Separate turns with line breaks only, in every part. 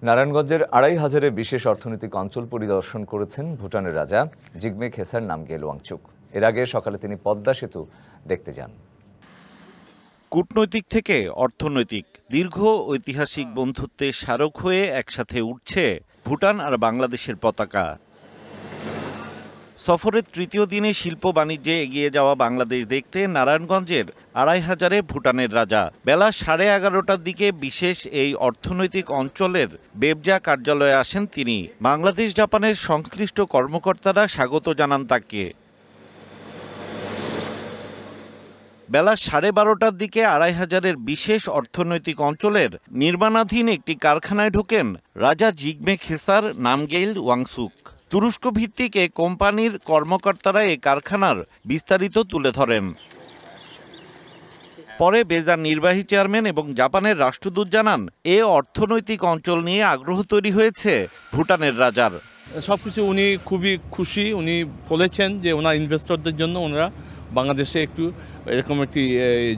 নারায়ণগঞ্জের ২৫০০-এর বিশেষ অর্থনৈতিক অঞ্চল পরিদর্শন করেছেন ভুটানের রাজা জিগমে খেসার নামগেল ওয়াংচুক। এর আগে সকালে তিনি পদ্মা সেতু দেখতে যান।
কূটনৈতিক থেকে অর্থনৈতিক দীর্ঘ ঐতিহাসিক বন্ধুত্বের স্মারক হয়ে একসাথে উঠছে ভুটান আর বাংলাদেশের পতাকা। সফরের তৃতীয় দিনে শিল্প বাণিজ্যে এগিয়ে যাওয়া বাংলাদেশ দেখতে নারায়ণগঞ্জের ২৫০০-এ ভুটানের রাজা বেলা 11:30টার দিকে বিশেষ এই অর্থনৈতিক অঞ্চলের বেবজা কার্যালয়ে আসেন তিনি। বাংলাদেশ জাপানের সংশ্লিষ্ট কর্মকর্তারা স্বাগত জানান তাকে। বেলা 12:30টার দিকে ২৫০০-এর বিশেষ অর্থনৈতিক অঞ্চলের নির্মাণাধীন একটি কারখানায় ঢোকেন রাজা জিগমে খেসার নামগেল ওয়াংচুক। তুরস্ক ভিত্তিক এ কোম্পানির কর্মকর্তারা এই কারখানার বিস্তারিত তুলে ধরেন। পরে বেজার নির্বাহী চেয়ারম্যান এবং জাপানের রাষ্ট্রদূত জানান, এ অর্থনৈতিক অঞ্চল নিয়ে আগ্রহ তৈরি হয়েছে ভুটানের রাজার।
সবকিছু উনি খুবই খুশি। উনি বলেছেন যে ওনার ইনভেস্টরদের জন্য ওনারা বাংলাদেশে একটু এরকম একটি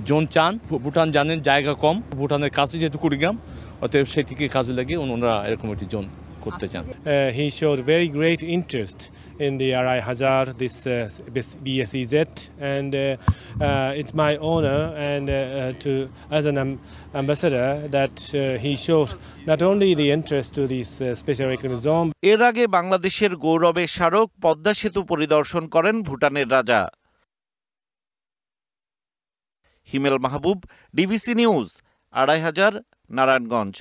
জোন চান। ভুটান জানেন জায়গা কম, ভুটানের কাছে যেহেতু কুড়িগ্রাম, অতএব সেটিকে কাজে লাগিয়ে ওনারা এরকম একটি জোন করতে চান।
He showed very great interest in the R.I.Hazard, this BSEZ, and it's my honor and as an ambassador that he showed not only the interest to this special economic zone.
এর আগে বাংলাদেশের গৌরবের স্মারক পদ্মা সেতু পরিদর্শন করেন ভুটানের রাজা। হিমেল মাহবুব, ডিবিসি নিউজ, ২৫০০, নারায়ণগঞ্জ।